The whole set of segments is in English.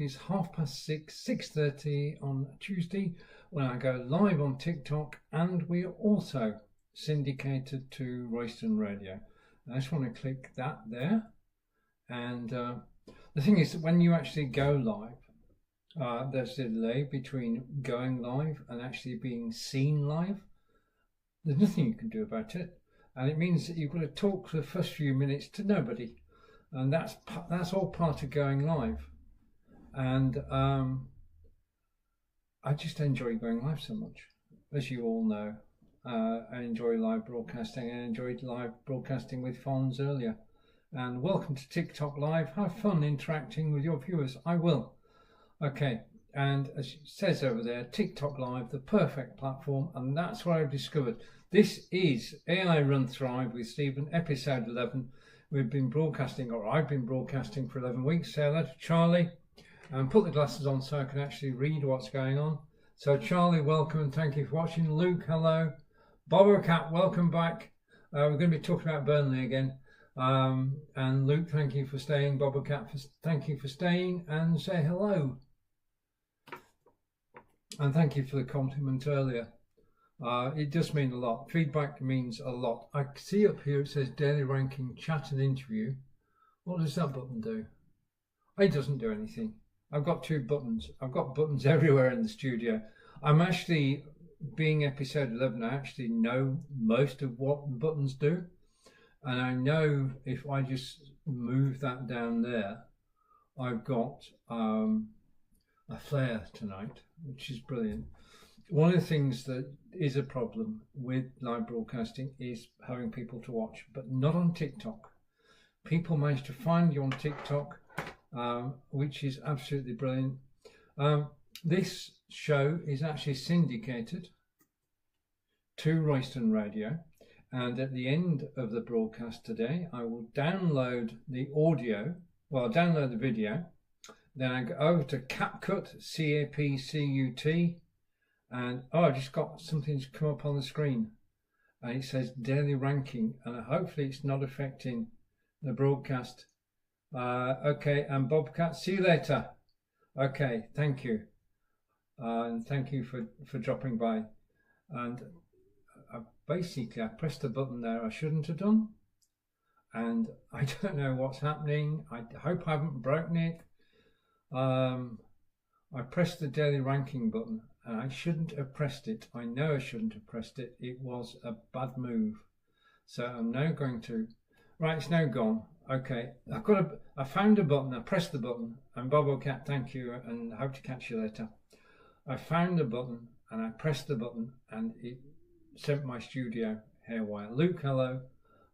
It is 6:30, 6:30 on Tuesday when I go live on TikTok, and we are also syndicated to Royston Radio. I just want to click that there, and the thing is that when you actually go live, there's a delay between going live and actually being seen live. There's nothing you can do about it, and it means that you've got to talk for the first few minutes to nobody, and that's all part of going live. And I just enjoy going live so much, as you all know. I enjoy live broadcasting. I enjoyed live broadcasting with Fonz earlier. And welcome to TikTok Live. Have fun interacting with your viewers. I will. Okay, and as it says over there, TikTok Live, the perfect platform, and that's what I've discovered. This is AI Run Thrive with Stephen, episode 11. We've been broadcasting, or I've been broadcasting for 11 weeks. Say hello to Charlie, and put the glasses on so I can actually read what's going on. So Charlie, welcome and thank you for watching. Luke, hello. Bobo Cat, welcome back. We're going to be talking about Burnley again. And Luke, thank you for staying. Bobo Cat, thank you for staying, and say hello. And thank you for the compliment earlier. It does mean a lot. Feedback means a lot. I see up here it says daily ranking, chat and interview. What does that button do? It doesn't do anything. I've got two buttons. I've got buttons everywhere in the studio. I'm actually, being episode 11, I actually know most of what the buttons do. And I know if I just move that down there, I've got a flare tonight, which is brilliant. One of the things that is a problem with live broadcasting is having people to watch, but not on TikTok. People manage to find you on TikTok, which is absolutely brilliant. This show is actually syndicated to Royston Radio, and at the end of the broadcast today I will download the audio, well, download the video, then I go over to CapCut, C-A-P-C-U-T, and I just got something to come up on the screen, and it says daily ranking, and hopefully it's not affecting the broadcast. Okay, and Bobcat, see you later. Okay, thank you, and thank you for dropping by. And basically I pressed the button there I shouldn't have done, and I don't know what's happening. I hope I haven't broken it. I pressed the daily ranking button and I shouldn't have pressed it. I know I shouldn't have pressed it. It was a bad move. So I'm now going to, right, it's now gone. Okay, I found a button, I pressed the button, and Bobo Cat, thank you, and hope to catch you later. I found the button and I pressed the button and it sent my studio haywire. Luke, hello,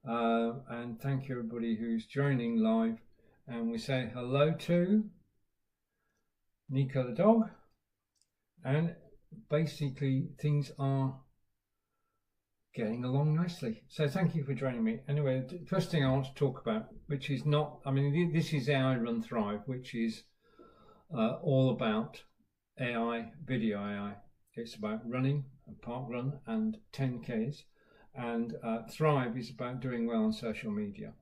and thank you everybody who's joining live. And we say hello to Nico the dog, and basically things are getting along nicely. So thank you for joining me. Anyway, the first thing I want to talk about, which is not, I mean, this is AI Run Thrive, which is all about AI, video AI. It's about running, a park run and 10Ks, and Thrive is about doing well on social media.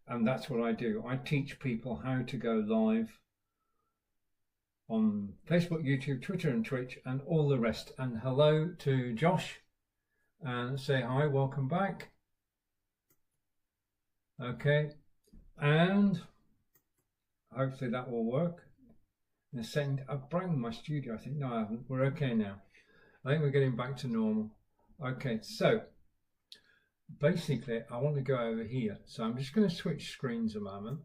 And that's what I do. I teach people how to go live on Facebook, YouTube, Twitter and Twitch and all the rest. And hello to Josh, and say hi, welcome back. Okay, and hopefully that will work. In a second, I've broken my studio, I think. No, I haven't. We're okay now. I think we're getting back to normal. Okay, so basically I want to go over here. So I'm just going to switch screens a moment.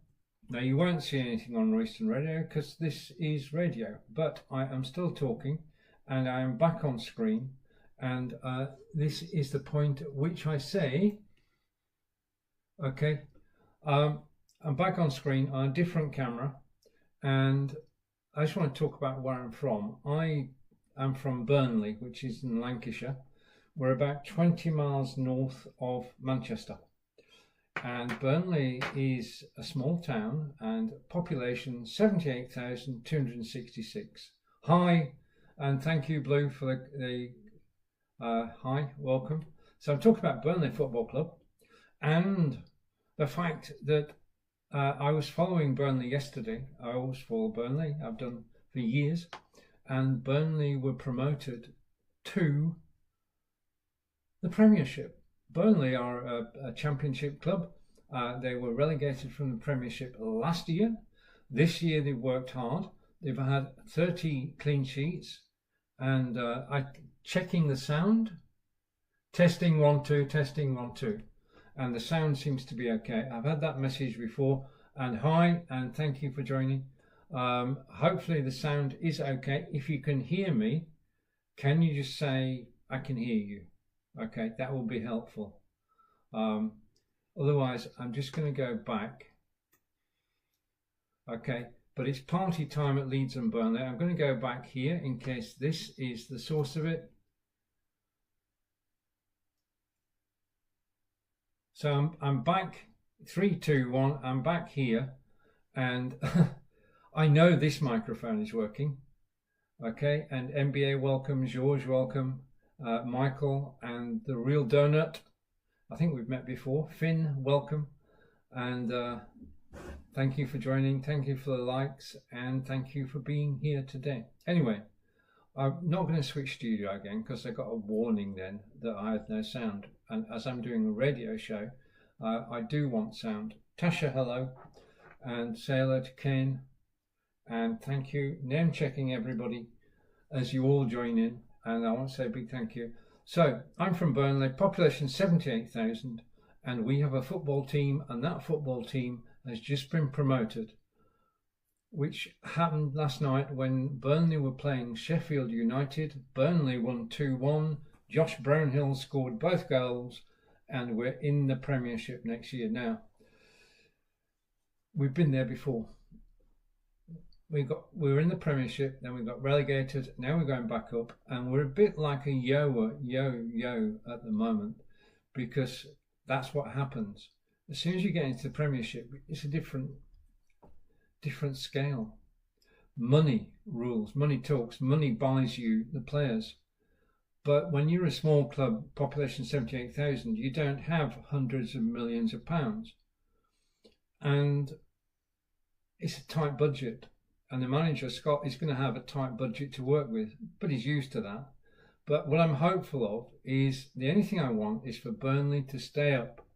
Now you won't see anything on Royston Radio because this is radio, but I am still talking and I am back on screen, and this is the point at which I say, okay, I'm back on screen on a different camera, and I just want to talk about where I'm from. I am from Burnley, which is in Lancashire. We're about 20 miles north of Manchester. And Burnley is a small town, and population 78,266. Hi, and thank you, Blue, for the hi, welcome. So I'm talking about Burnley Football Club and the fact that I was following Burnley yesterday. I always follow Burnley. I've done for years. And Burnley were promoted to the Premiership. Burnley are a Championship club. They were relegated from the Premiership last year. This year they've worked hard. They've had 30 clean sheets. And checking the sound. Testing 1 2, testing 1 2. And the sound seems to be okay. I've had that message before. And hi, and thank you for joining. Hopefully the sound is okay. If you can hear me, can you just say, I can hear you? Okay, that will be helpful. Otherwise, I'm just going to go back. Okay, but it's party time at Leeds and Burnley. I'm going to go back here in case this is the source of it. So I'm back, 3, 2, 1, I'm back here, and I know this microphone is working. Okay, and NBA welcome, George welcome, Michael and the Real Donut, I think we've met before, Finn welcome, and thank you for joining, thank you for the likes, and thank you for being here today. Anyway, I'm not going to switch studio again because I got a warning then that I had no sound, and as I'm doing a radio show, I do want sound. Tasha, hello, and say hello to Ken, and thank you. Name checking everybody as you all join in, and I want to say a big thank you. So I'm from Burnley, population 78,000, and we have a football team, and that football team has just been promoted, which happened last night when Burnley were playing Sheffield United. Burnley won 2-1. Josh Brownhill scored both goals, and we're in the Premiership next year. Now, we've been there before. We were in the Premiership, then we got relegated, now we're going back up, and we're a bit like a yo-yo at the moment, because that's what happens. As soon as you get into the Premiership, it's a different scale. Money rules, money talks, money buys you the players. But when you're a small club, population 78,000, you don't have hundreds of millions of pounds. And it's a tight budget. And the manager, Scott, is going to have a tight budget to work with, but he's used to that. But what I'm hopeful of is, the only thing I want is for Burnley to stay up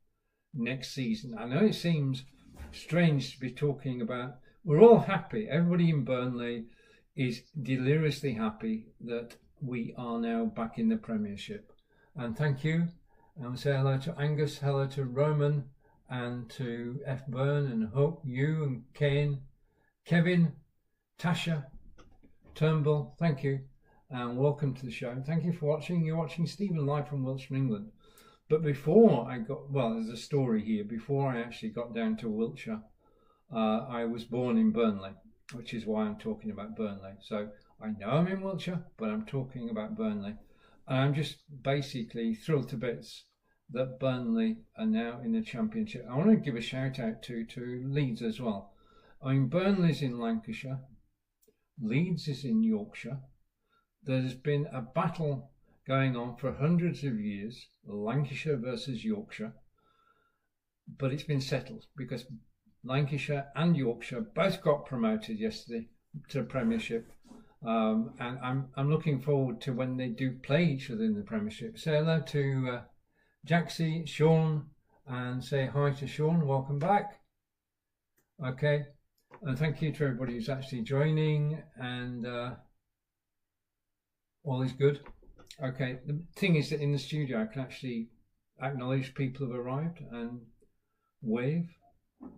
next season. I know it seems strange to be talking about, we're all happy, everybody in Burnley is deliriously happy that we are now back in the Premiership. And thank you, and say hello to Angus, hello to Roman, and to F. Byrne, and Hope, you and Kane, Kevin, Tasha, Turnbull, thank you, and welcome to the show. Thank you for watching. You're watching Stephen live from Wiltshire, England. But before I got, well, there's a story here. Before I actually got down to Wiltshire, I was born in Burnley, which is why I'm talking about Burnley. So I know I'm in Wiltshire, but I'm talking about Burnley. And I'm just basically thrilled to bits that Burnley are now in the Championship. I want to give a shout out to Leeds as well. I mean, Burnley's in Lancashire. Leeds is in Yorkshire. There's been a battle going on for hundreds of years, Lancashire versus Yorkshire, but it's been settled because Lancashire and Yorkshire both got promoted yesterday to the Premiership, and I'm looking forward to when they do play each other in the Premiership. Say hello to Jaxie, Sean, and say hi to Sean. Welcome back. Okay. And thank you to everybody who's actually joining, and all is good. Okay, the thing is that in the studio I can actually acknowledge people have arrived and wave,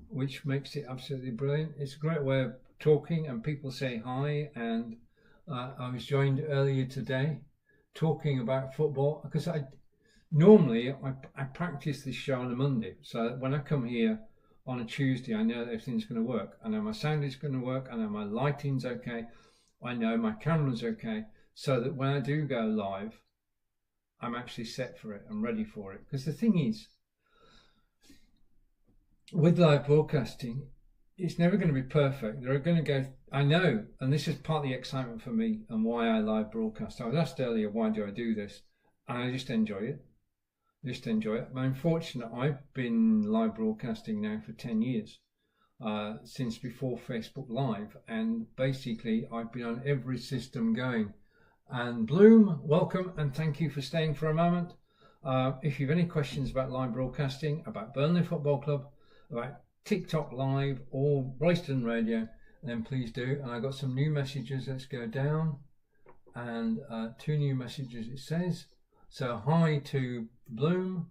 which makes it absolutely brilliant. It's a great way of talking, and people say hi. And I was joined earlier today talking about football, because I practice this show on a Monday, so when I come here on a Tuesday, I know that everything's going to work. I know my sound is going to work. I know my lighting's okay. I know my camera's okay. So that when I do go live, I'm actually set for it. I'm ready for it. Because the thing is, with live broadcasting, it's never going to be perfect. There are going to go, I know, and this is part of the excitement for me and why I live broadcast. I was asked earlier, why do I do this? And I just enjoy it. I'm fortunate, I've been live broadcasting now for 10 years. since before Facebook Live, and basically I've been on every system going. And Bloom, welcome and thank you for staying for a moment. If you have any questions about live broadcasting, about Burnley Football Club, about TikTok Live or Royston Radio, then please do. And I got some new messages. Let's go down, and 2 new messages it says. So hi to Bloom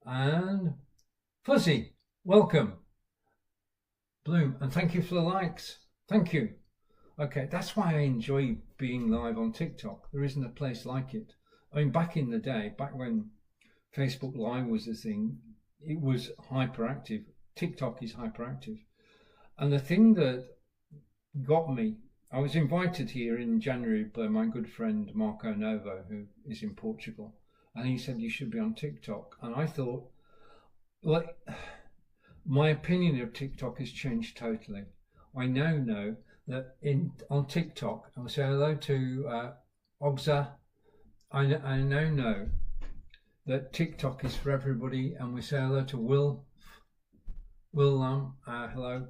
and Fuzzy, welcome. Bloom, and thank you for the likes. Thank you. Okay, that's why I enjoy being live on TikTok. There isn't a place like it. I mean, back in the day, back when Facebook Live was a thing, it was hyperactive. TikTok is hyperactive. And the thing that got me, I was invited here in January by my good friend Marco Novo, who is in Portugal, and he said you should be on TikTok. And I thought, well, my opinion of TikTok has changed totally. I now know that on TikTok, I'll say hello to Ogza. I now know that TikTok is for everybody, and we say hello to Will. Hello.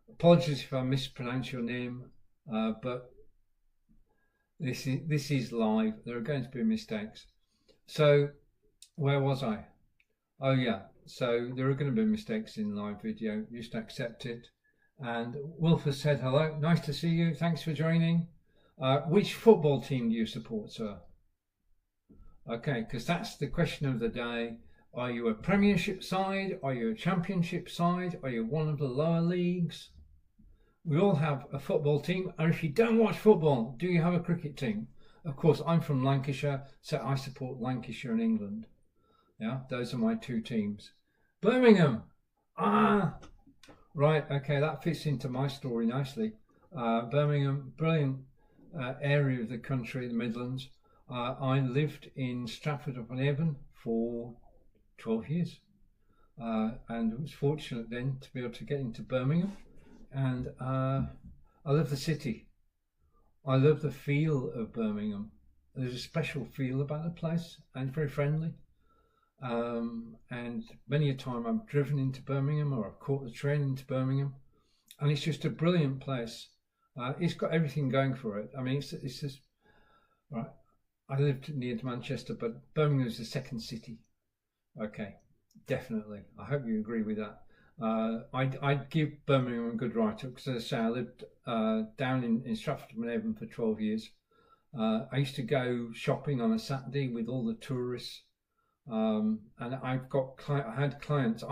Apologies if I mispronounce your name, but this is live. There are going to be mistakes. So, where was I? Oh yeah. So there are going to be mistakes in live video. Just accept it. And Wolf has said hello. Nice to see you. Thanks for joining. Which football team do you support, sir? Okay, because that's the question of the day. Are you a Premiership side? Are you a Championship side? Are you one of the lower leagues? We all have a football team. And if you don't watch football, do you have a cricket team? Of course, I'm from Lancashire, so I support Lancashire and England. Yeah, those are my 2 teams. Birmingham. Right, okay, that fits into my story nicely. Birmingham, brilliant area of the country, the Midlands. I lived in Stratford-upon-Avon for 12 years, and was fortunate then to be able to get into Birmingham. And I love the city. I love the feel of Birmingham. There's a special feel about the place, and very friendly. And many a time I've driven into Birmingham, or I've caught the train into Birmingham, and it's just a brilliant place. It's got everything going for it. I mean, it's just right. I lived near to Manchester, but Birmingham is the second city. Okay, definitely. I hope you agree with that. I'd give Birmingham a good write-up because, as I say, I lived down in Stratford-upon-Avon for 12 years. I used to go shopping on a Saturday with all the tourists. And I had clients.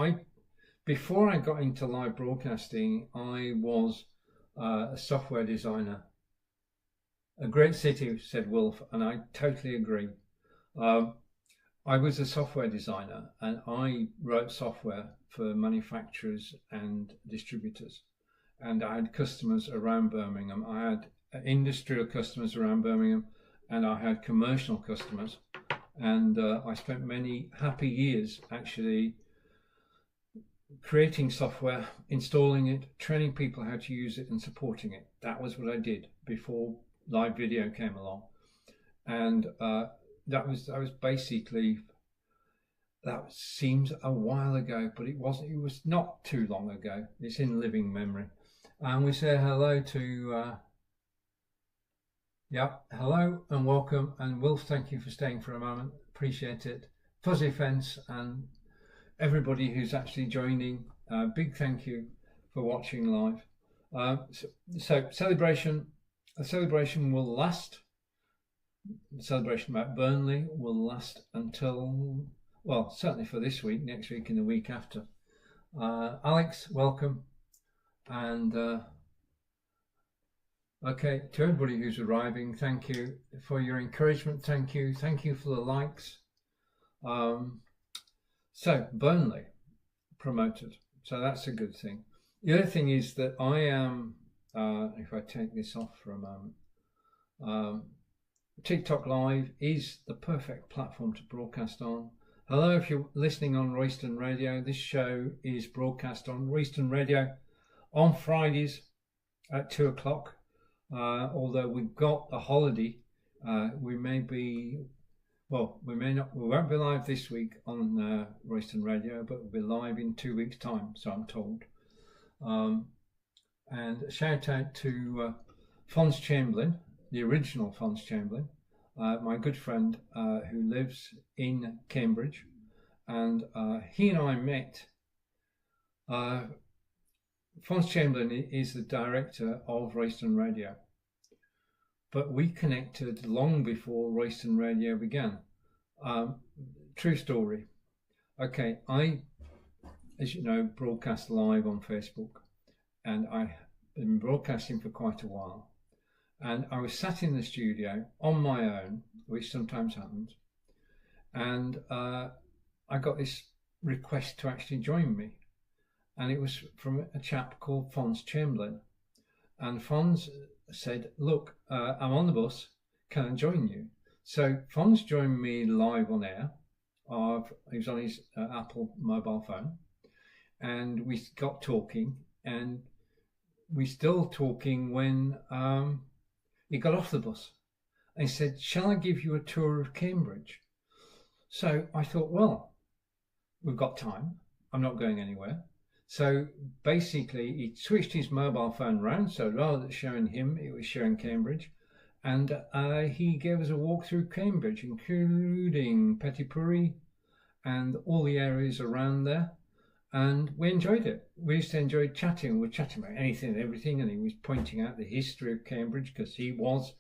Before I got into live broadcasting, I was a software designer. A great city, said Wolf, and I totally agree. I was a software designer, and I wrote software for manufacturers and distributors. And I had customers around Birmingham. I had industrial customers around Birmingham, and I had commercial customers. And I spent many happy years actually creating software, installing it, training people how to use it, and supporting it. That was what I did before live video came along. And that was basically, that seems a while ago, but it wasn't. It was not too long ago. It's in living memory. And we say hello to yeah, hello and welcome. And Wolf, thank you for staying for a moment. Appreciate it. Fuzzy Fence and everybody who's actually joining. Big thank you for watching live. So celebration. A celebration will last. The celebration about Burnley will last until, well, certainly for this week, next week and the week after. Alex, welcome. And okay, to everybody who's arriving, thank you for your encouragement. Thank you for the likes. So Burnley promoted, so that's a good thing. The other thing is that I am, if I take this off for a moment, TikTok Live is the perfect platform to broadcast on. Hello, if you're listening on Royston Radio, this show is broadcast on Royston Radio on Fridays at 2 o'clock. Although we've got a holiday, we may be, well, we won't be live this week on Royston Radio, but we'll be live in 2 weeks' time, so I'm told. And a shout out to Fons Chamberlain, the original Fons Chamberlain, my good friend who lives in Cambridge. And he and I met. Fons Chamberlain is the director of Royston Radio, but we connected long before Royston Radio began. True story. Okay, I, as you know, broadcast live on Facebook, and I've been broadcasting for quite a while. And I was sat in the studio on my own, which sometimes happens, and I got this request to actually join me. And it was from a chap called Fons Chamberlain. And Fons said, look, I'm on the bus, can I join you? So Fons joined me live on air. He was on his Apple mobile phone. And we got talking, and we still talking when he got off the bus. And he said, shall I give you a tour of Cambridge? So I thought, well, we've got time. I'm not going anywhere. So basically, he switched his mobile phone around, so rather than showing him, it was showing Cambridge. And he gave us a walk through Cambridge, including Pettypury and all the areas around there. And we enjoyed it. We used to enjoy chatting. We were chatting about anything and everything, and he was pointing out the history of Cambridge, because he was,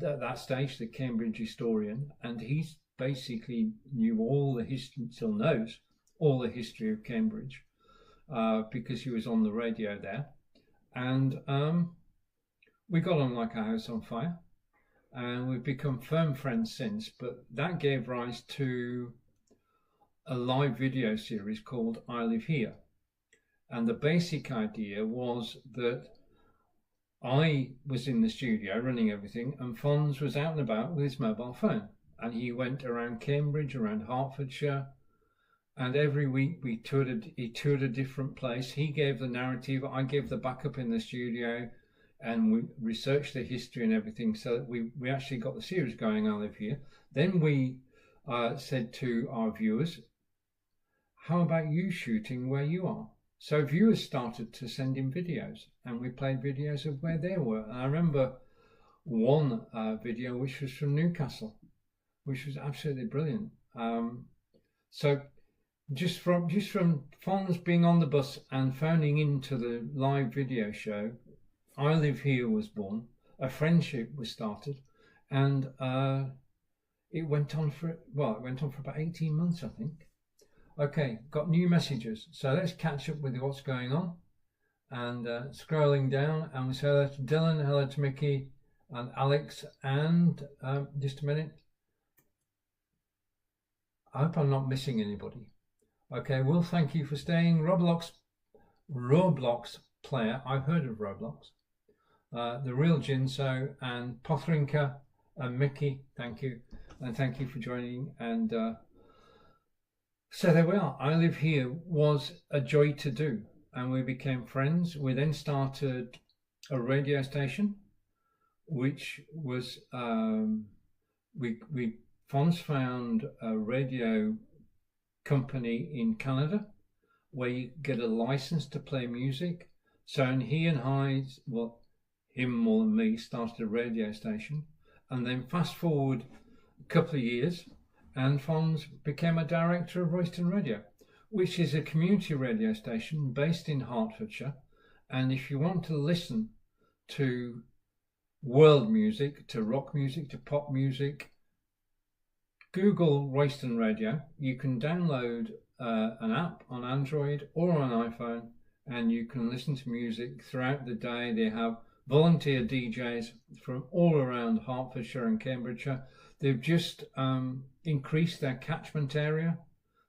at that stage, the Cambridge historian, and he basically knew all the history, still knows all the history of Cambridge. Because he was on the radio there, and we got on like a house on fire, and we've become firm friends since. But that gave rise to a live video series called I Live Here, and the basic idea was that I was in the studio running everything, and Fons was out and about with his mobile phone, and he went around Cambridge, around Hertfordshire. And every week he toured a different place. He gave the narrative, I gave the backup in the studio, and we researched the history and everything, so that we actually got the series going, I Live Here. Then we said to our viewers, how about you shooting where you are? So viewers started to send in videos, and we played videos of where they were. And I remember one video which was from Newcastle, which was absolutely brilliant. So just from Fons being on the bus and phoning into the live video show, I Live Here was born. A friendship was started, and it went on for about 18 months, I think. Okay, got new messages, so let's catch up with what's going on. And scrolling down, and we say hello to Dylan, hello to Mickey and Alex, and just a minute, I hope I'm not missing anybody. Okay, well, thank you for staying. Roblox player, I've heard of Roblox. The Real Jinso and Pothrinka and Mickey, thank you. And thank you for joining. And so there we are. I Live Here was a joy to do, and we became friends. We then started a radio station, which was, Fons found a radio company in Canada where you get a license to play music. So he and I, well, him more than me, started a radio station. And then fast forward a couple of years, and Fons became a director of Royston Radio, which is a community radio station based in Hertfordshire. And if you want to listen to world music, to rock music, to pop music, Google Royston Radio. You can download an app on Android or on iPhone, and you can listen to music throughout the day. They have volunteer DJs from all around Hertfordshire and Cambridgeshire. They've just increased their catchment area,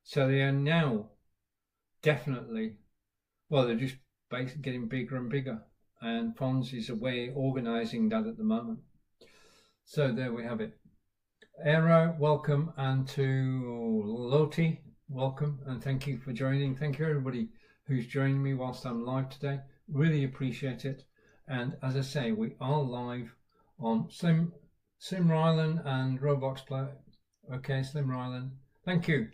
so they are now definitely, well, they're just basically getting bigger and bigger, and Fons is away organising that at the moment. So there we have it. Aero, welcome, and to Loti, welcome, and thank you for joining. Thank you everybody who's joining me whilst I'm live today. Really appreciate it. And as I say, we are live on Slim Rylan and Roblox Play. Okay, Slim Rylan, thank you.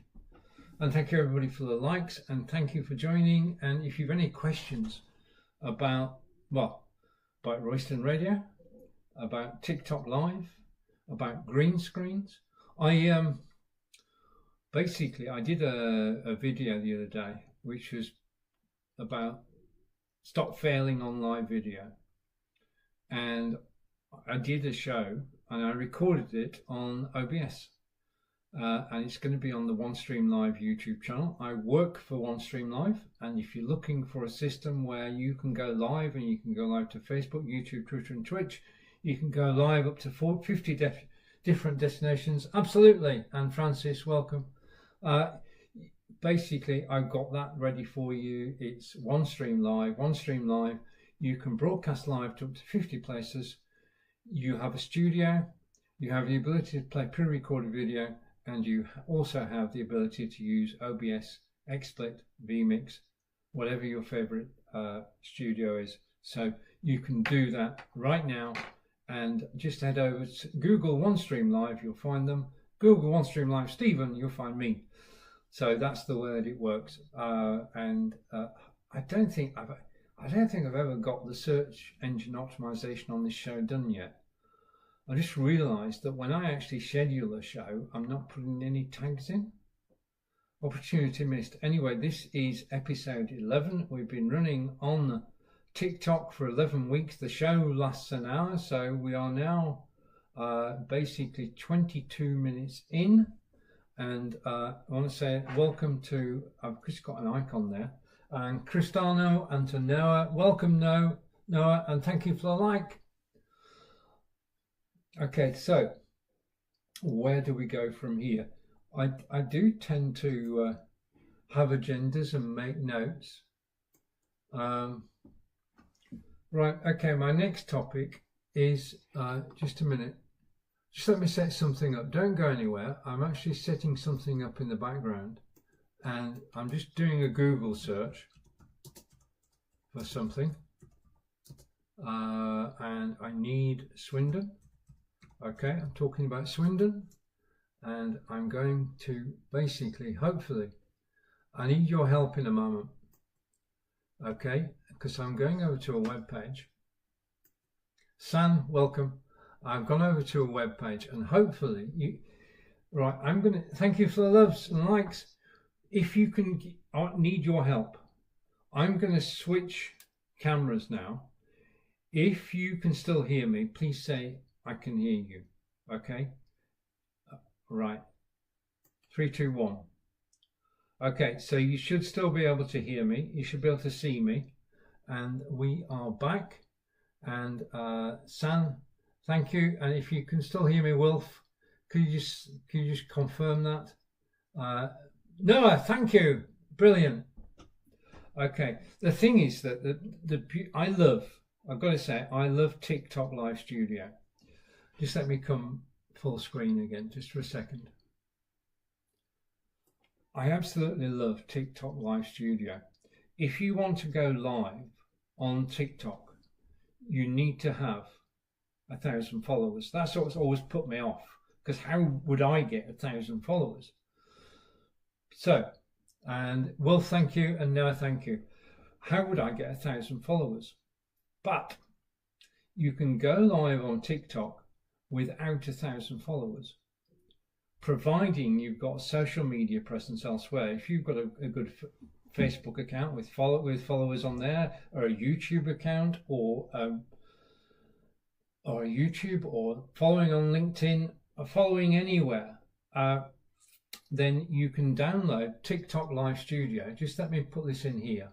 And thank you everybody for the likes, and thank you for joining. And if you've any questions, about, well, about Royston Radio, about TikTok Live, about green screens. I basically I did a video the other day which was about stop failing on live video, and I did a show and I recorded it on OBS, and it's going to be on the OneStream Live YouTube channel. I work for OneStream Live, and if you're looking for a system where you can go live, and you can go live to Facebook, YouTube, Twitter and Twitch, you can go live up to 50 different destinations, absolutely. And Francis, welcome. Basically, I've got that ready for you. It's OneStream Live. OneStream Live, you can broadcast live to up to 50 places. You have a studio, you have the ability to play pre-recorded video, and you also have the ability to use OBS, XSplit, vMix, whatever your favorite studio is. So you can do that right now, and just head over to Google OneStream Live, you'll find them. Google OneStream Live Stephen, you'll find me. So that's the way that it works. I don't think I've ever got the search engine optimization on this show done yet. I just realized that when I actually schedule a show, I'm not putting any tags in. Opportunity missed. Anyway, this is episode 11. We've been running on TikTok for 11 weeks. The show lasts an hour, so we are now basically 22 minutes in. And I want to say welcome to, I've just got an icon there, and Cristano and to Noah. Welcome, Noah, and thank you for the like. Okay, so where do we go from here? I do tend to have agendas and make notes. Right, okay, my next topic is, just a minute. Just let me set something up. Don't go anywhere. I'm actually setting something up in the background, and I'm just doing a Google search for something, and I need Swindon. Okay, I'm talking about Swindon, and I'm going to basically, hopefully, I need your help in a moment. Okay, because I'm going over to a web page. San, welcome. I've gone over to a web page, and hopefully you, right, I'm going to thank you for the loves and likes. If you can, I need your help. I'm going to switch cameras now. If you can still hear me, please say I can hear you. Okay, right, 3 2 1. Okay, so you should still be able to hear me. You should be able to see me, and we are back. And San, thank you. And if you can still hear me, Wilf, could you just confirm that? Noah, thank you. Brilliant. Okay. The thing is that I've got to say, I love TikTok Live Studio. Just let me come full screen again, just for a second. I absolutely love TikTok Live Studio. If you want to go live on TikTok, you need to have 1,000 followers. That's what's always put me off, because how would I get 1,000 followers? So, and well, thank you, and no, thank you. How would I get 1,000 followers? But you can go live on TikTok without 1,000 followers, providing you've got a social media presence elsewhere. If you've got a good Facebook account with followers on there, or a YouTube account, or YouTube, or following on LinkedIn, or following anywhere, then you can download TikTok Live Studio. Just let me put this in here,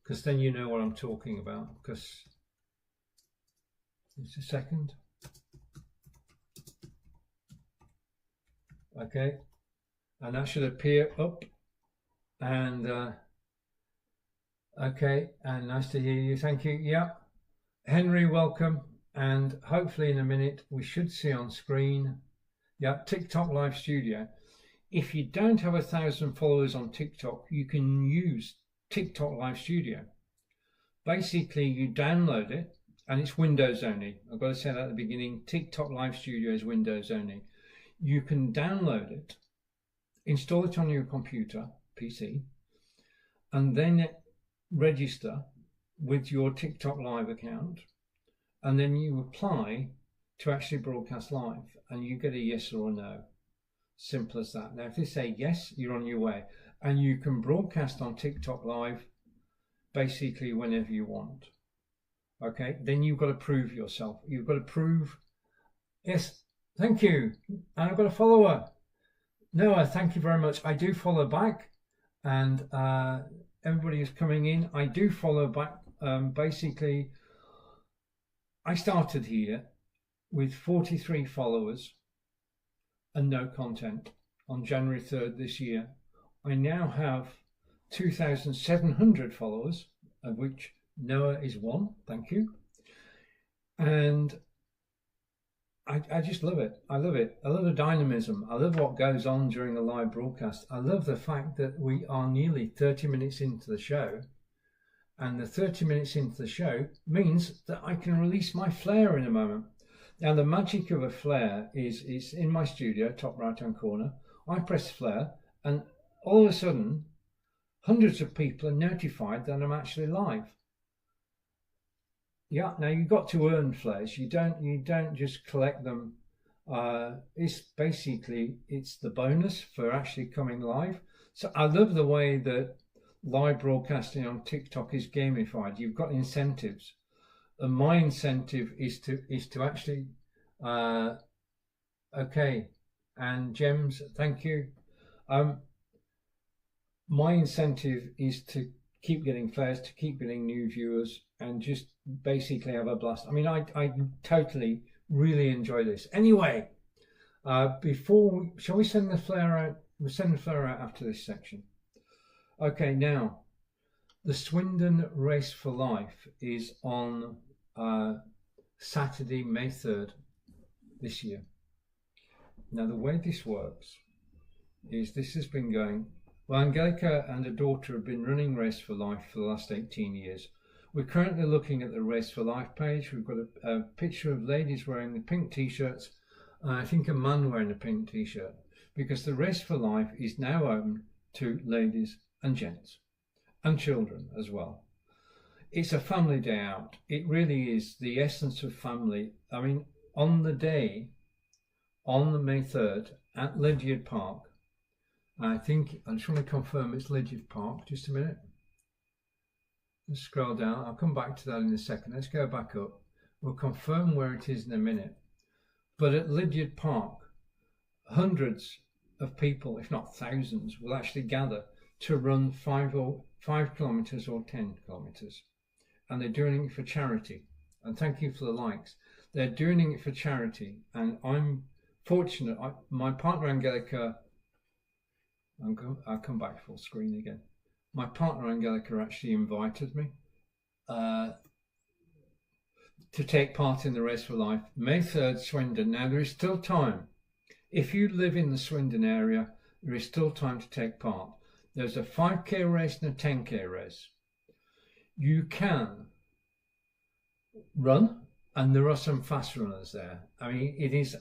because then you know what I'm talking about. Because just a second. Okay, and that should appear up. And okay, and nice to hear you. Thank you. Yeah, Henry, welcome. And hopefully in a minute we should see on screen, yeah, TikTok Live Studio. If you don't have 1,000 followers on TikTok, you can use TikTok Live Studio. Basically, you download it, and it's Windows only. I've got to say that at the beginning. TikTok Live Studio is Windows only. You can download it, install it on your computer, PC, and then register with your TikTok live account, and then you apply to actually broadcast live, and you get a yes or a no. Simple as that. Now if they say yes, you're on your way, and you can broadcast on TikTok live basically whenever you want. Okay, then you've got to prove yourself. You've got to prove, yes, thank you, and I've got a follower. Noah, thank you very much. I do follow back, and everybody who's coming in, I do follow back. Basically, I started here with 43 followers and no content on January 3rd this year. I now have 2,700 followers, of which Noah is one, thank you. And I just love it. I love it. I love the dynamism. I love what goes on during a live broadcast. I love the fact that we are nearly 30 minutes into the show, and the 30 minutes into the show means that I can release my flare in a moment. Now the magic of a flare is in my studio, top right hand corner. I press flare, and all of a sudden hundreds of people are notified that I'm actually live. Yeah, now you've got to earn flares. You don't just collect them. It's the bonus for actually coming live. So I love the way that live broadcasting on TikTok is gamified. You've got incentives, and my incentive is to actually okay, and Gems, thank you. My incentive is to keep getting flares, to keep getting new viewers, and just basically have a blast. I mean, I totally really enjoy this. Anyway, shall we send the flare out? We'll send the flare out after this section. Okay, now the Swindon Race for Life is on Saturday, May 3rd this year. Now the way this works is this has been going. Well, Angelica and her daughter have been running Race for Life for the last 18 years. We're currently looking at the Race for Life page. We've got a picture of ladies wearing the pink t-shirts, and I think a man wearing a pink t-shirt, because the Race for Life is now open to ladies and gents and children as well. It's a family day out. It really is the essence of family. I mean, on the day, on the May 3rd at Lydiard Park, I think, I just want to confirm it's Lydiard Park, just a minute. Let's scroll down, I'll come back to that in a second. Let's go back up. We'll confirm where it is in a minute. But at Lydiard Park, hundreds of people, if not thousands, will actually gather to run 5 kilometres or 10 kilometres. And they're doing it for charity. And thank you for the likes. They're doing it for charity. And I'm fortunate, my partner Angelica, I'll come back full screen again. My partner Angelica actually invited me to take part in the Race for Life. May 3rd, Swindon. Now there is still time. If you live in the Swindon area, there is still time to take part. There's a 5k race and a 10k race. You can run, and there are some fast runners there. I mean, it is,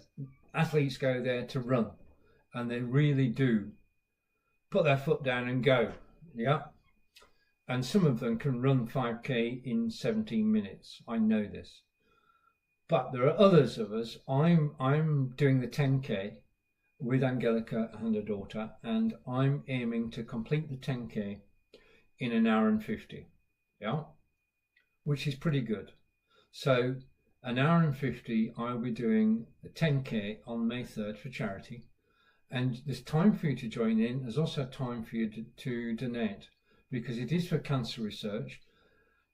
athletes go there to run, and they really do put their foot down and go. Yeah, and some of them can run 5k in 17 minutes. I know this, but there are others of us. I'm doing the 10k with Angelica and her daughter, and I'm aiming to complete the 10k in 1 hour and 50. Yeah, which is pretty good. So 1 hour and 50, I'll be doing the 10k on May 3rd for charity. And there's time for you to join in. There's also time for you to donate, because it is for cancer research.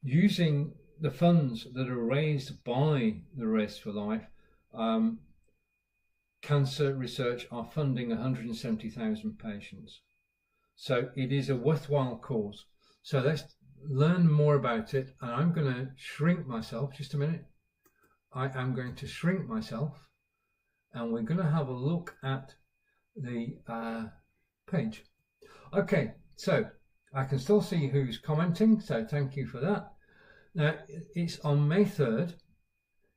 Using the funds that are raised by the Race for Life, cancer research are funding 170,000 patients. So it is a worthwhile cause. So let's learn more about it. And I'm going to shrink myself, just a minute. I am going to shrink myself, and we're going to have a look at the page. Okay, so I can still see who's commenting, so thank you for that. Now it's on May 3rd.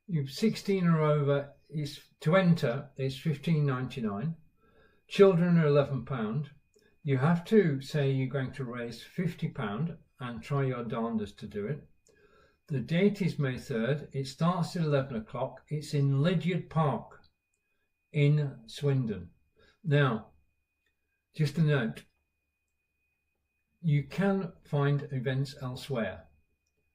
You've 16 or over, is to enter is $15.99. Children are £11. You have to say you're going to raise £50 and try your darndest to do it. The date is May 3rd. It starts at 11 o'clock. It's in Lydiard Park in Swindon. Now, just a note, you can find events elsewhere.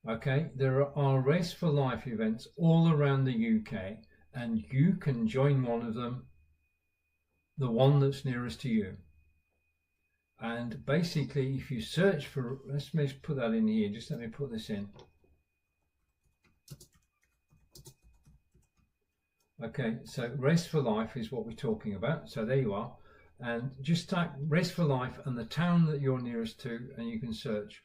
Okay, there are Race for Life events all around the UK, and you can join one of them, the one that's nearest to you. And basically, if you search for, let's put that in here, just let me put this in. Okay, so Race for Life is what we're talking about. So there you are. And just type Race for Life and the town that you're nearest to, and you can search.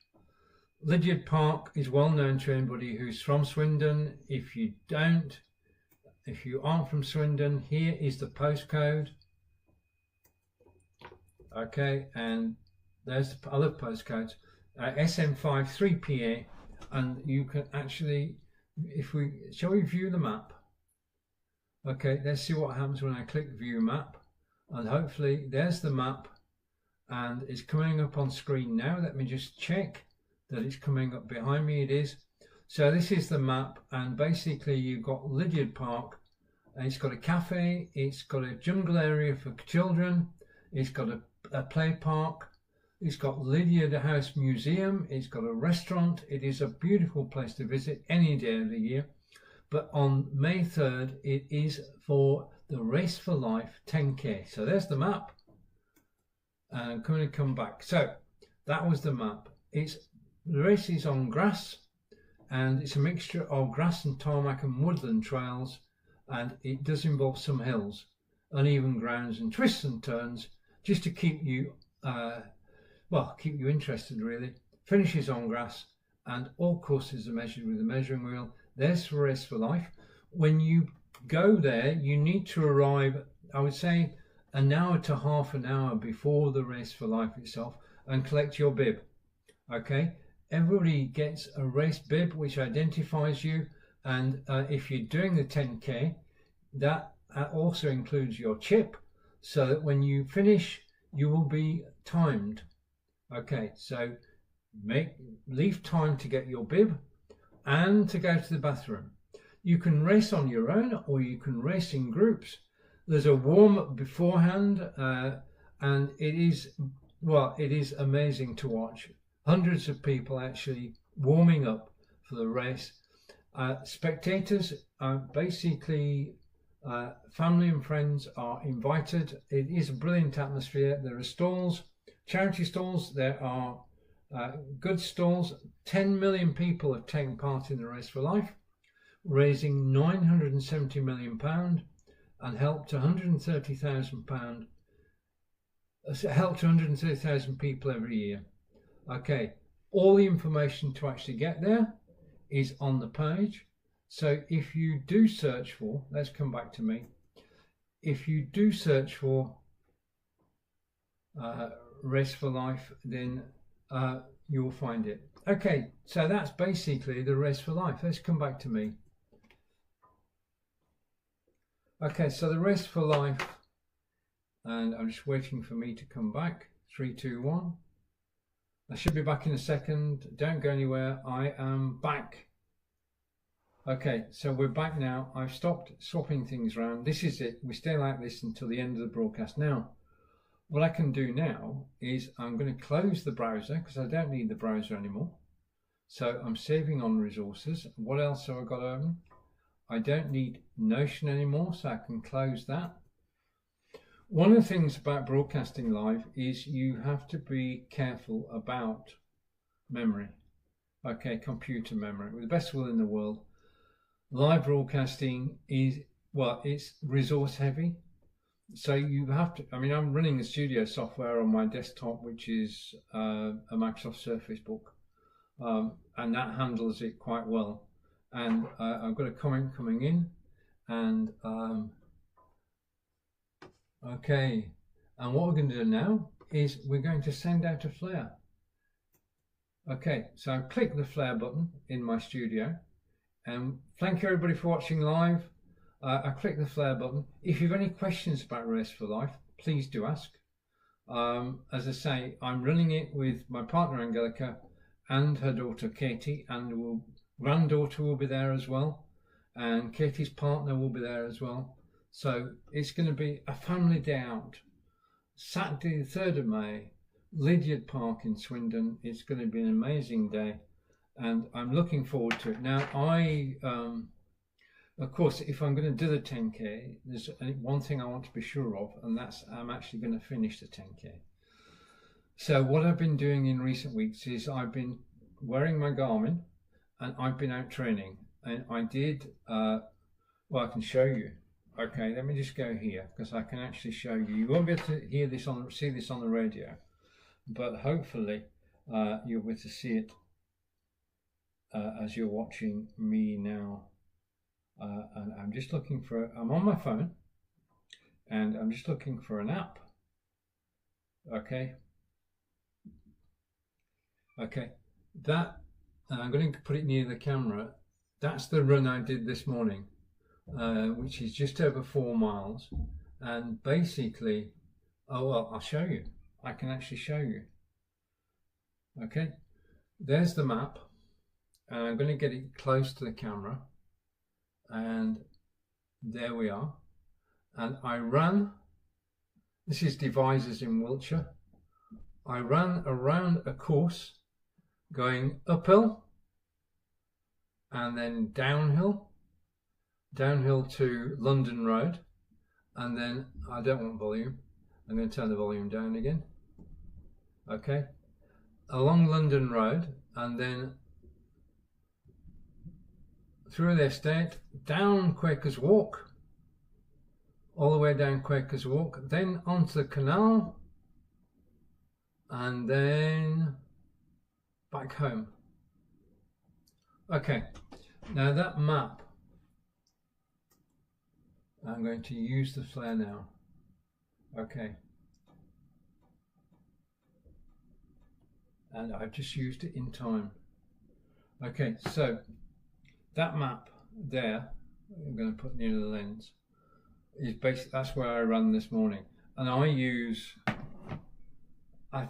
Lydiard Park is well known to anybody who's from Swindon. If you aren't from Swindon, here is the postcode. Okay, and there's the other postcodes, SM5 3PA, and you can actually, shall we view the map? Okay, let's see what happens when I click view map, and hopefully there's the map, and it's coming up on screen now. Let me just check that it's coming up behind me. It is. So this is the map, and basically you've got Lydiard Park, and it's got a cafe, it's got a jungle area for children, it's got a play park, it's got Lydiard House Museum, it's got a restaurant. It is a beautiful place to visit any day of the year. But on May 3rd, it is for the Race for Life 10K. So there's the map. And I'm going to come back. So that was the map. The race is on grass, and it's a mixture of grass and tarmac and woodland trails, and it does involve some hills, uneven grounds and twists and turns, just to keep you, keep you interested really. Finishes on grass, and all courses are measured with a measuring wheel. There's for Race for Life. When you go there, you need to arrive, I would say, an hour to half an hour before the Race for Life itself, and collect your bib. Okay, everybody gets a race bib which identifies you, and if you're doing the 10K, that also includes your chip, so that when you finish, you will be timed. Okay, so leave time to get your bib and to go to the bathroom. You can race on your own, or you can race in groups. There's a warm-up beforehand, and it is amazing to watch. Hundreds of people actually warming up for the race. Spectators are basically family and friends are invited. It is a brilliant atmosphere. There are stalls, charity stalls. There are good stalls. 10 million people have taken part in the Race for Life, raising £970 million, and helped 130,000 people every year. Okay, all the information to actually get there is on the page. So if you do search for, let's come back to me, if you do search for Race for Life, then you'll find it. Okay, so that's basically the Race for Life. Let's come back to me. Okay, so the Race for Life, and I'm just waiting for me to come back. 3, 2, 1. I should be back in a second. Don't go anywhere. I am back. Okay, so we're back now. I've stopped swapping things around. This is it. We stay like this until the end of the broadcast. Now, what I can do now is I'm going to close the browser because I don't need the browser anymore. So I'm saving on resources. What else have I got open? I don't need Notion anymore, so I can close that. One of the things about broadcasting live is you have to be careful about memory. Okay, computer memory. With the best will in the world, live broadcasting is, well, it's resource heavy. So you have to, I mean, I'm running the studio software on my desktop, which is a Microsoft Surface Book, and that handles it quite well. And I've got a comment coming in, and okay, and what we're going to do now is we're going to send out a flare. Okay, so I click the flare button in my studio, and thank you everybody for watching live. I click the flare button. If you've any questions about Race for Life, please do ask. As I say, I'm running it with my partner Angelica and her daughter Katie, and granddaughter will be there as well, and Katie's partner will be there as well. So it's going to be a family day out. Saturday the 3rd of May, Lydiard Park in Swindon. It's going to be an amazing day, and I'm looking forward to it. Now, of course, if I'm going to do the 10K, there's one thing I want to be sure of, and that's I'm actually going to finish the 10K. So what I've been doing in recent weeks is I've been wearing my Garmin, and I've been out training, and I did, well, I can show you. Okay, let me just go here, because I can actually show you. You won't be able to hear this see this on the radio, but hopefully you'll be able to see it as you're watching me now. And I'm just looking for, I'm on my phone, and I'm just looking for an app. Okay. Okay, that, and I'm going to put it near the camera. That's the run I did this morning, which is just over 4 miles. And basically, oh well, I'll show you. I can actually show you. Okay, there's the map, and I'm going to get it close to the camera. And there we are. And I ran, this is Devizes in Wiltshire. I ran around a course going uphill and then downhill to London Road, and then I don't want volume, I'm going to turn the volume down again. Okay, along London Road, and then through the estate, down Quakers Walk, all the way down Quakers Walk, then onto the canal, and then back home. Okay, now that map, I'm going to use the flare now. Okay, and I've just used it in time. Okay, so that map there, I'm going to put near the lens, is basically, that's where I ran this morning. And I use, I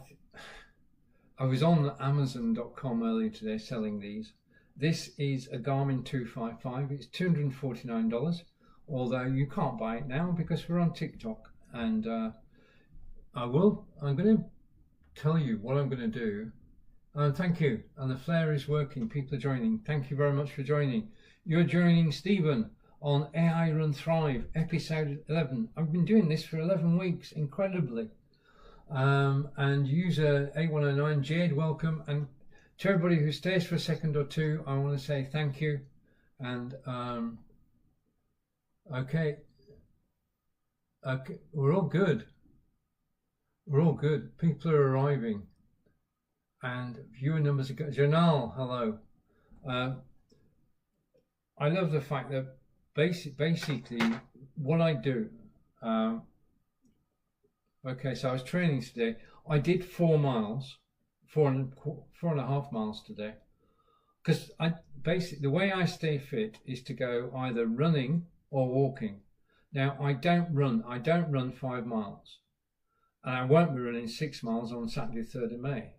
was on Amazon.com earlier today selling these. This is a Garmin 255. It's $249, although you can't buy it now because we're on TikTok. And I'm going to tell you what I'm going to do. And thank you. And the flare is working. People are joining. Thank you very much for joining. You're joining Stephen on AI Run Thrive, episode 11. I've been doing this for 11 weeks, incredibly. And user 8109, Jade, welcome. And to everybody who stays for a second or two, I want to say thank you. And okay, we're all good. We're all good. People are arriving, and viewer numbers are good. Janal, hello. I love the fact that basically what I do. Okay, so I was training today. I did 4 miles, 4.5 miles today, because basically the way I stay fit is to go either running or walking. Now I don't run 5 miles, and I won't be running 6 miles on Saturday 3rd of May.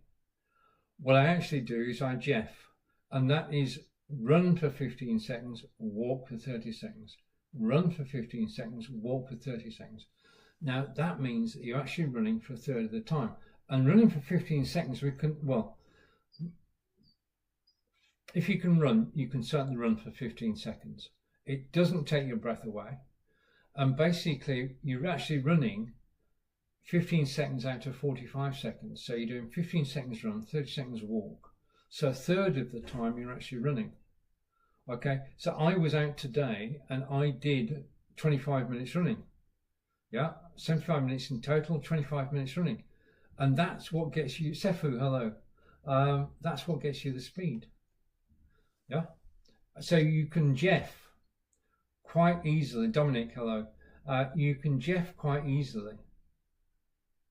What I actually do is I jeff, and that is run for 15 seconds, walk for 30 seconds, run for 15 seconds, walk for 30 seconds. Now that means that you're actually running for a third of the time. And running for 15 seconds, if you can run, you can certainly run for 15 seconds. It doesn't take your breath away. And basically, you're actually running 15 seconds out of 45 seconds. So you're doing 15 seconds run, 30 seconds walk. So a third of the time you're actually running. Okay, so I was out today and I did 25 minutes running. Yeah, 75 minutes in total, 25 minutes running. And that's what gets you, Sefu, hello. That's what gets you the speed. Yeah, so you can jeff quite easily. Dominic, hello. You can jeff quite easily.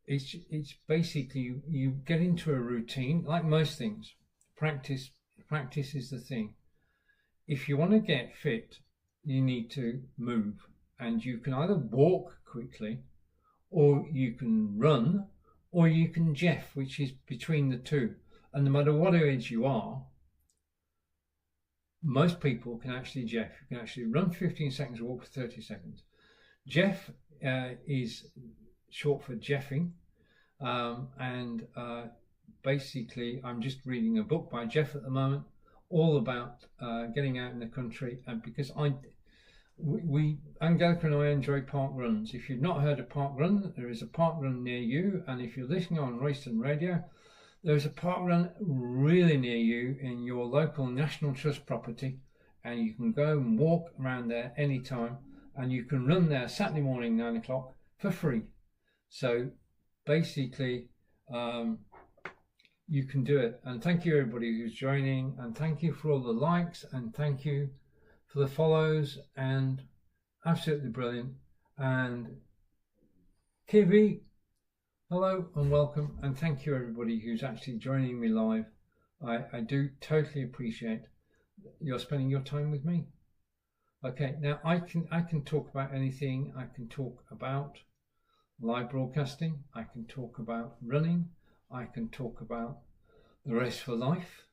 It's basically you get into a routine, like most things. Practice is the thing. If you want to get fit, you need to move, and you can either walk quickly, or you can run, or you can jeff, which is between the two. And no matter what age you are, most people can actually Jeff. You can actually run 15 seconds, walk for 30 seconds. Jeff is short for Jeffing, and basically I'm just reading a book by Jeff at the moment, all about getting out in the country, and because Angelica and I enjoy park runs. If you've not heard of park run, there is a park run near you, and if you're listening on Royston Radio, there's a park run really near you in your local National Trust property, and you can go and walk around there anytime, and you can run there Saturday morning 9 o'clock for free. So basically you can do it. And thank you everybody who's joining, and thank you for all the likes, and thank you for the follows, and absolutely brilliant. And TV, hello and welcome, and thank you everybody who's actually joining me live. I do totally appreciate you're spending your time with me. Okay, now I can talk about anything. I can talk about live broadcasting, I can talk about running, I can talk about the Race for Life,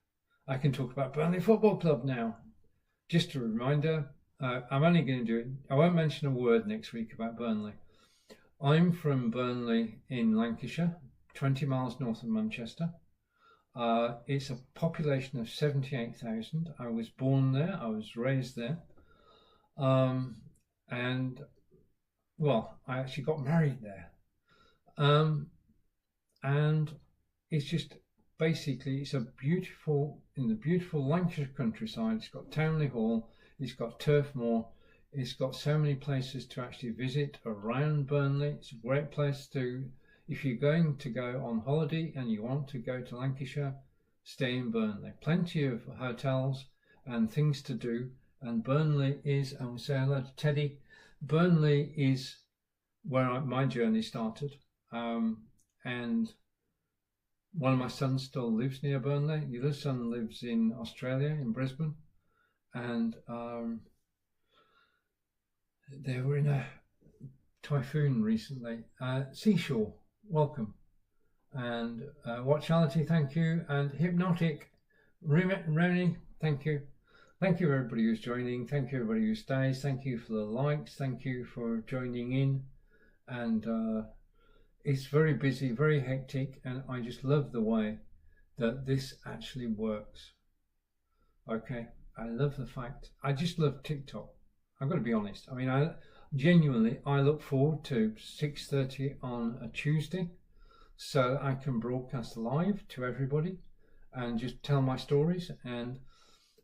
I can talk about Burnley Football Club now. Just a reminder, I'm only going to do it, I won't mention a word next week about Burnley. I'm from Burnley in Lancashire, 20 miles north of Manchester. It's a population of 78,000. I was born there, I was raised there. And well, I actually got married there. And it's just basically, it's a beautiful, in the beautiful Lancashire countryside. It's got Townley Hall, it's got Turf Moor, it's got so many places to actually visit around Burnley. It's a great place to, if you're going to go on holiday and you want to go to Lancashire, stay in Burnley. Plenty of hotels and things to do. And Burnley is, and we'll say hello to Teddy, Burnley is where my journey started. And one of my sons still lives near Burnley. The other son lives in Australia, in Brisbane. And they were in a typhoon recently. Seashore, welcome. And Watchality, thank you. And Hypnotic, Remy, thank you. Thank you everybody who's joining. Thank you everybody who stays. Thank you for the likes. Thank you for joining in. And it's very busy, very hectic, and I just love the way that this actually works. Okay, I love the fact, I just love TikTok. I've got to be honest. I mean, I look forward to 6:30 on a Tuesday, so I can broadcast live to everybody and just tell my stories. And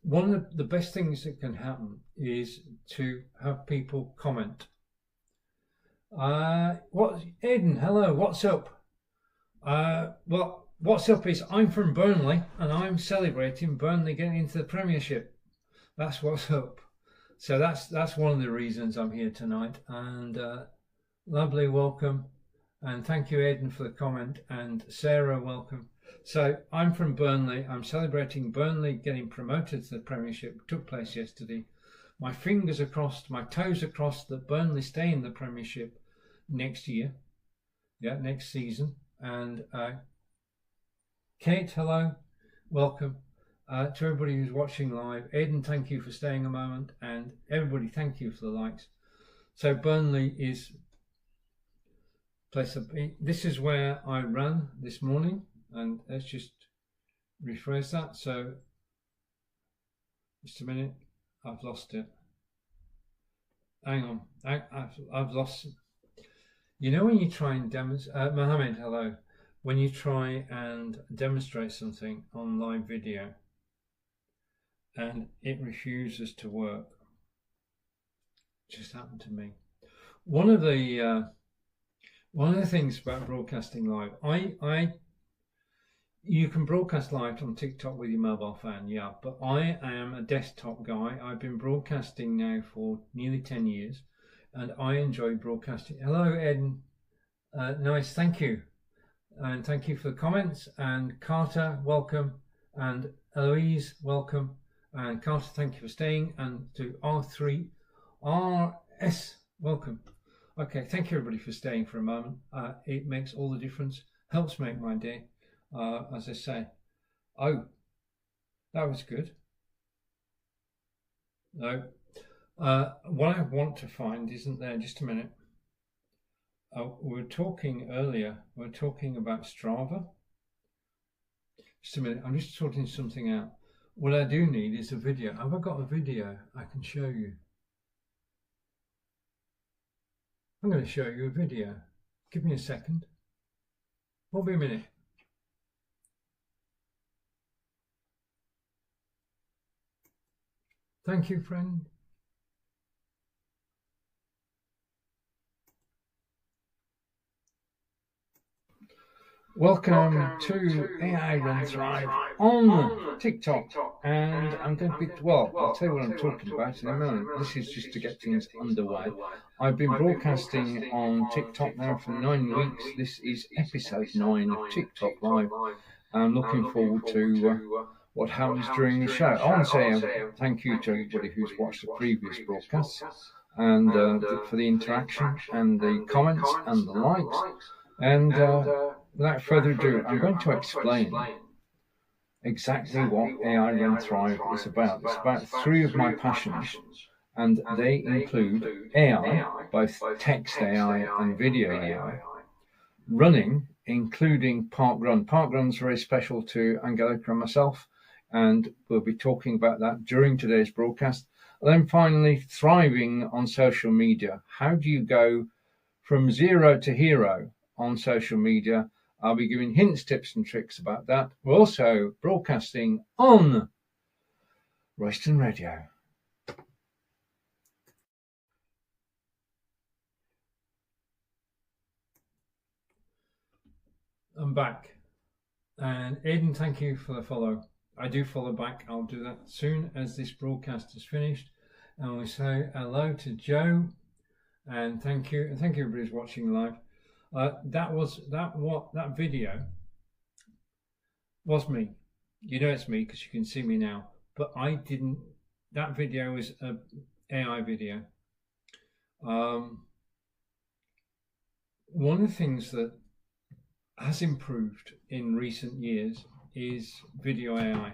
one of the best things that can happen is to have people comment. Aidan, hello, what's up? Well, what's up is I'm from Burnley and I'm celebrating Burnley getting into the Premiership. That's what's up. So that's one of the reasons I'm here tonight. And lovely, welcome. And thank you, Aidan, for the comment. And Sarah, welcome. So I'm from Burnley. I'm celebrating Burnley getting promoted to the Premiership. It took place yesterday. My fingers are crossed, my toes are crossed that Burnley stay in the Premiership next year. Yeah, next season. And Kate, hello, welcome. To everybody who's watching live. Aidan, thank you for staying a moment. And everybody, thank you for the likes. So Burnley is place of, this is where I ran this morning. And let's just rephrase that. So, just a minute, I've lost it. Hang on, I've lost it. You know when you try and demonstrate, Mohammed, hello. When you try and demonstrate something on live video and it refuses to work. It just happened to me. One of the things about broadcasting live, you can broadcast live on TikTok with your mobile phone, yeah, but I am a desktop guy. I've been broadcasting now for nearly 10 years and I enjoy broadcasting. Hello, Eden. Nice, thank you. And thank you for the comments. And Carter, welcome. And Eloise, welcome. And Carter, thank you for staying. And to R3RS, welcome. Okay, thank you everybody for staying for a moment. It makes all the difference, helps make my day. As I say, oh, that was good. No. What I want to find isn't there. Just a minute. We were talking earlier. We were talking about Strava. Just a minute. I'm just sorting something out. What I do need is a video. Have I got a video I can show you? I'm going to show you a video. Give me a second. Won't be a minute. Thank you, friend. Welcome to AI Run Thrive on TikTok, and I'm going to be, well, I'll tell you what I'm talking about in a moment. This is just to get things underway. I've been broadcasting on TikTok now for 9 weeks. This is episode 9 of TikTok Live. I'm looking forward to what happens during the show. I want to say thank you to everybody who's watched the previous broadcasts, and for the interaction and the comments and the likes. And without further ado, I'm going to explain exactly what AI Run Thrive is about. It's about 3 of my passions, and they include AI, both text AI and video AI, running, including parkrun. Parkrun's very special to Angelica and myself, and we'll be talking about that during today's broadcast. And then finally, thriving on social media. How do you go from 0 to hero on social media? I'll be giving hints, tips and tricks about that. We're also broadcasting on Royston Radio. I'm back. And Aidan, thank you for the follow. I do follow back. I'll do that soon as this broadcast is finished. And we say hello to Joe. And thank you. And thank you everybody who's watching live. That video was me. You know it's me because you can see me now. But I didn't. That video was an AI video. One of the things that has improved in recent years is video AI,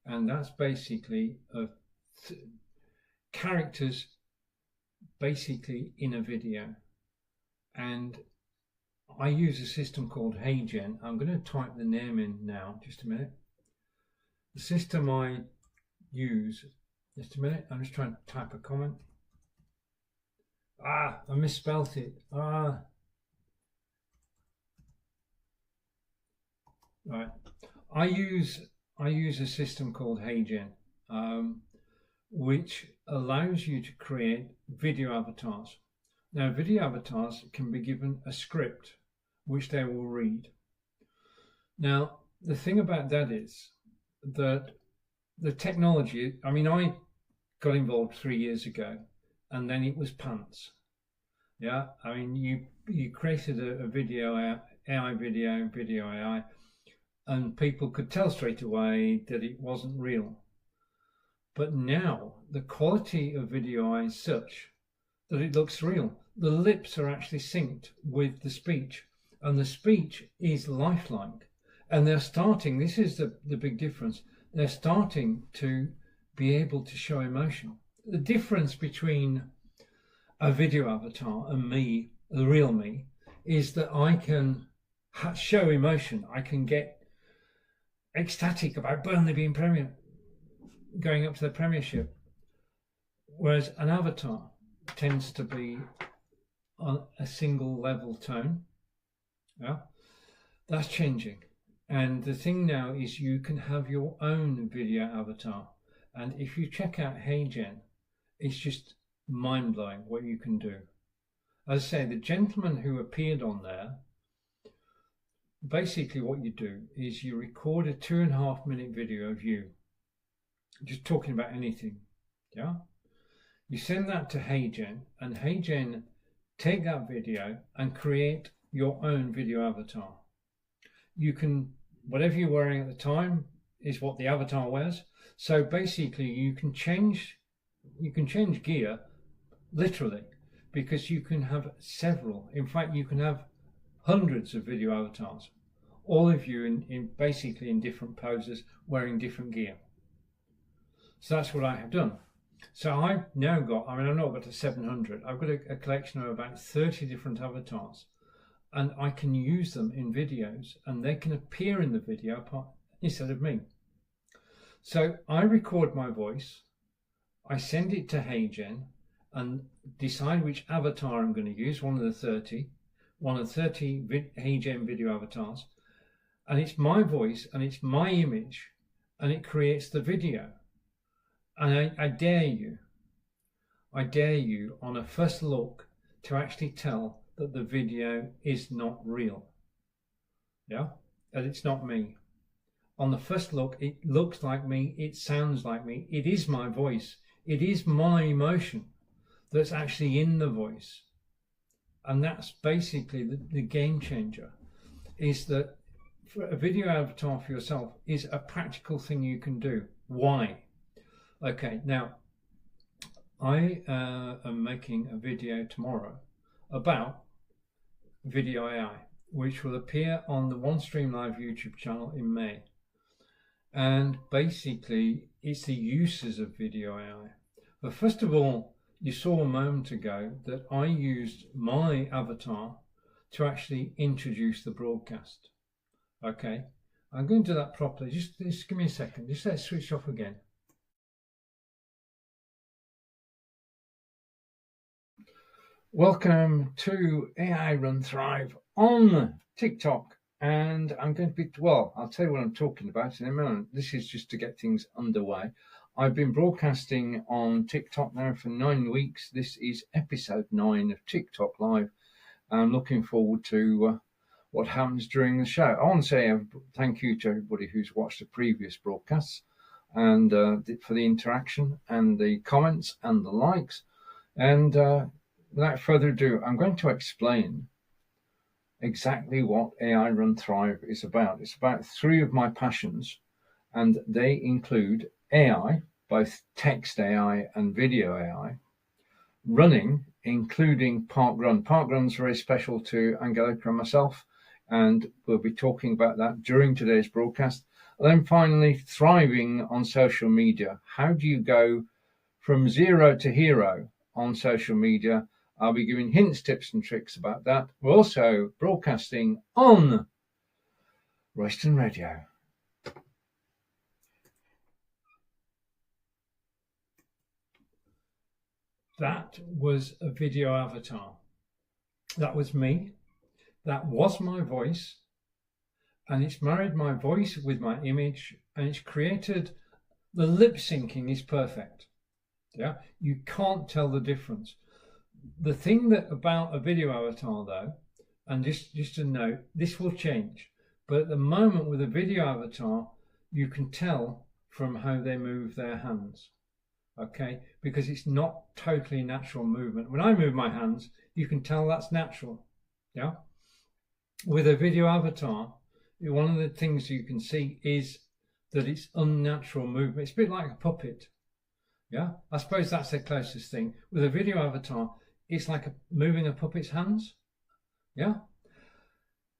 and that's basically characters basically in a video. And I use a system called Healey. I'm going to type the name in now, just a minute. The system I use, just a minute, I'm just trying to type a comment. I misspelt it. Right. I use a system called Healey, which allows you to create video avatars. Now, video avatars can be given a script which they will read. Now, the thing about that is that the technology, I mean, I got involved 3 years ago, and then it was pants. Yeah, I mean, you created a video AI, and people could tell straight away that it wasn't real. But now the quality of video AI is such that it looks real. The lips are actually synced with the speech, and the speech is lifelike. And they're starting, this is the big difference, they're starting to be able to show emotion. The difference between a video avatar and me, the real me, is that I can show emotion. I can get ecstatic about Burnley being Premier, going up to the Premiership. Whereas an avatar tends to be on a single level tone. Yeah, that's changing. And the thing now is you can have your own video avatar. And if you check out Healey, it's just mind-blowing what you can do. As I say, the gentleman who appeared on there, basically what you do is you record a 2.5 minute video of you just talking about anything. Yeah, you send that to Healey, and Healey take that video and create your own video avatar. You can, whatever you're wearing at the time is what the avatar wears. So basically you can change gear literally, because you can have several. In fact, you can have hundreds of video avatars, all of you in basically in different poses, wearing different gear. So that's what I have done. So I've now got, I mean, I'm not got to 700. I've got a collection of about 30 different avatars, and I can use them in videos, and they can appear in the video instead of me. So I record my voice, I send it to HeyGen, and decide which avatar I'm going to use, one of the 30 HeyGen video avatars, and it's my voice and it's my image, and it creates the video. And I dare you on a first look to actually tell that the video is not real. Yeah, that it's not me. On the first look, it looks like me, it sounds like me, it is my voice, it is my emotion that's actually in the voice. And that's basically the game changer, is that for a video avatar for yourself is a practical thing you can do. Why? Okay, now I am making a video tomorrow about video AI, which will appear on the OneStream Live YouTube channel in May. And basically, it's the uses of video AI. But first of all, you saw a moment ago that I used my avatar to actually introduce the broadcast. Okay, I'm going to do that properly. Just give me a second. Just let's switch off again. Welcome to AI Run Thrive on TikTok. And I'm going to be, well, I'll tell you what I'm talking about in a moment. This is just to get things underway. I've been broadcasting on TikTok now for 9 weeks. This is episode 9 of TikTok Live. I'm looking forward to what happens during the show. I want to say thank you to everybody who's watched the previous broadcasts and for the interaction and the comments and the likes. And without further ado, I'm going to explain exactly what AI Run Thrive is about. It's about 3 of my passions, and they include AI, both text AI and video AI, running, including parkrun. Parkrun's very special to Angelica and myself, and we'll be talking about that during today's broadcast. And then finally, thriving on social media. How do you go from 0 to hero on social media? I'll be giving hints, tips and tricks about that. We're also broadcasting on Royston Radio. That was a video avatar. That was me. That was my voice. And it's married my voice with my image, and it's created, the lip syncing is perfect. Yeah, you can't tell the difference. The thing that about a video avatar though, and just a note, this will change, but at the moment with a video avatar, you can tell from how they move their hands, okay, because it's not totally natural movement. When I move my hands, you can tell that's natural. Yeah, with a video avatar, one of the things you can see is that it's unnatural movement. It's a bit like a puppet. Yeah, I suppose that's the closest thing. With a video avatar, it's like moving a puppet's hands. Yeah,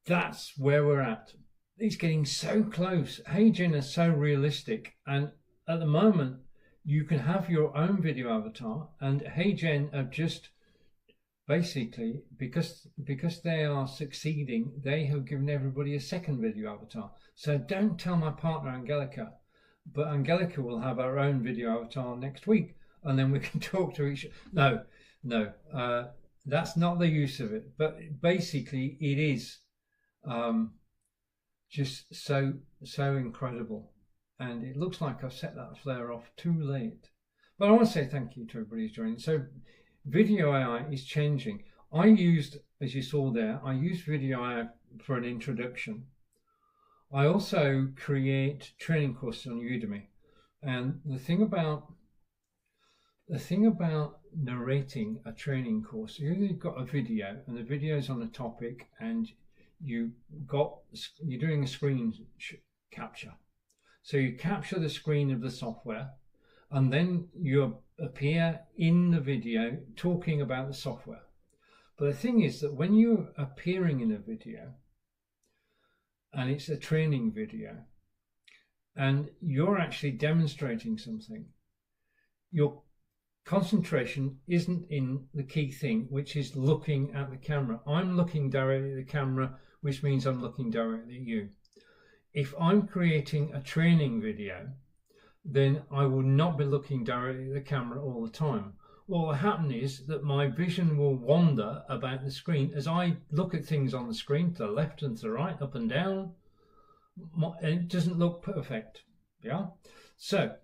that's where we're at. It's getting so close. HeyGen is so realistic, and at the moment you can have your own video avatar, and HeyGen have just basically, because they are succeeding, they have given everybody a second video avatar. So don't tell my partner Angelica, but Angelica will have our own video avatar next week, and then we can talk to each other. No, that's not the use of it. But basically, it is just so incredible, and it looks like I've set that flare off too late. But I want to say thank you to everybody who's joining. So, video AI is changing. I used, as you saw there, I used video AI for an introduction. I also create training courses on Udemy, and the thing about narrating a training course, you've got a video, and the video is on a topic, and you're doing a screen capture. So you capture the screen of the software, and then you appear in the video talking about the software. But the thing is that when you're appearing in a video, and it's a training video, and you're actually demonstrating something, you're concentration isn't in the key thing, which is looking at the camera. I'm looking directly at the camera, which means I'm looking directly at you. If I'm creating a training video, then I will not be looking directly at the camera all the time. What will happen is that my vision will wander about the screen as I look at things on the screen, to the left and to the right, up and down. It doesn't look perfect. Yeah. So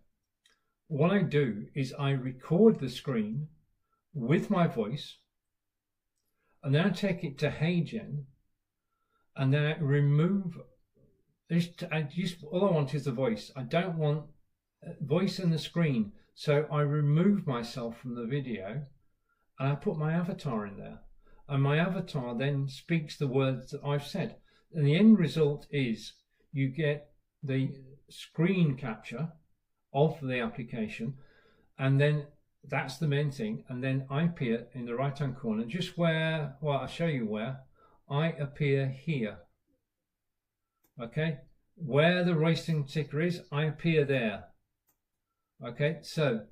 what I do is I record the screen with my voice, and then I take it to HeyGen, and then I remove this. All I want is the voice. I don't want voice in the screen. So I remove myself from the video and I put my avatar in there. And my avatar then speaks the words that I've said. And the end result is you get the screen capture of the application, and then that's the main thing. And then I appear in the right hand corner, just where, well, I'll show you where I appear here. Okay, where the racing ticker is, I appear there. Okay, so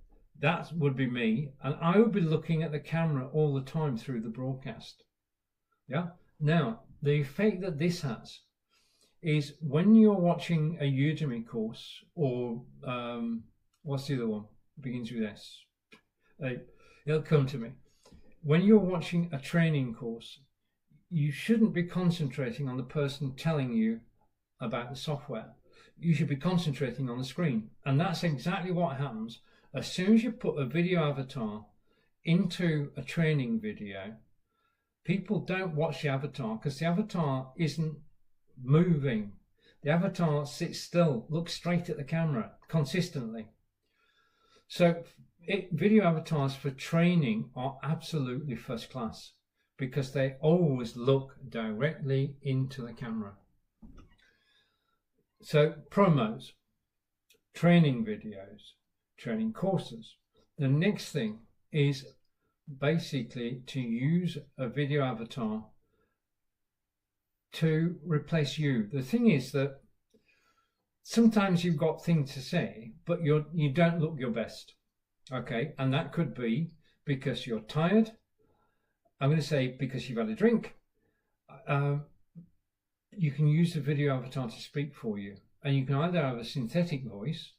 that would be me, and I would be looking at the camera all the time through the broadcast. Yeah. Now, the effect that this has is when you're watching a Udemy course, or what's the other one? It begins with S. It'll come to me. When you're watching a training course, you shouldn't be concentrating on the person telling you about the software. You should be concentrating on the screen. And that's exactly what happens as soon as you put a video avatar into a training video. People don't watch the avatar because the avatar isn't moving. The avatar sits still, looks straight at the camera consistently. So video avatars for training are absolutely first class because they always look directly into the camera. So promos, training videos, training courses. The next thing is basically to use a video avatar to replace you. The thing is that sometimes you've got things to say, but you don't look your best. Okay, and that could be because you're tired. I'm going to say because you've had a drink. You can use the video avatar to speak for you, and you can either have a synthetic voice,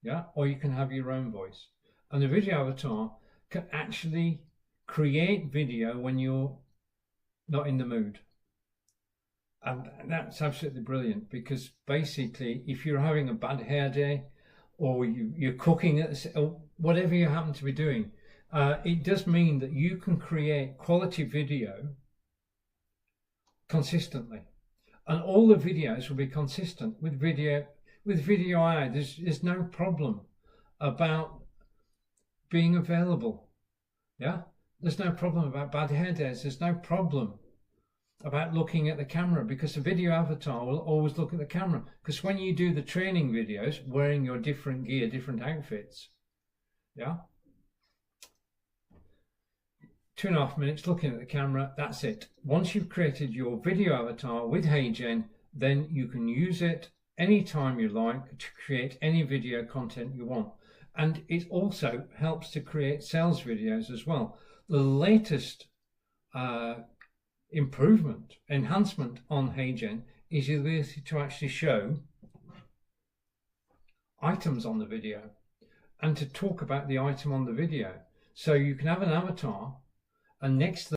yeah, or you can have your own voice. And the video avatar can actually create video when you're not in the mood. And that's absolutely brilliant, because basically if you're having a bad hair day, or you're cooking or whatever you happen to be doing, it does mean that you can create quality video consistently. And all the videos will be consistent with video AI. There's no problem about being available. Yeah, there's no problem about bad hair days. There's no problem about looking at the camera, because the video avatar will always look at the camera. Because when you do the training videos wearing your different gear, different outfits, yeah, 2.5 minutes looking at the camera, that's it. Once you've created your video avatar with HeyGen, then you can use it anytime you like to create any video content you want. And it also helps to create sales videos as well. The latest enhancement on HeyGen is the ability to actually show items on the video and to talk about the item on the video. So you can have an avatar, and next to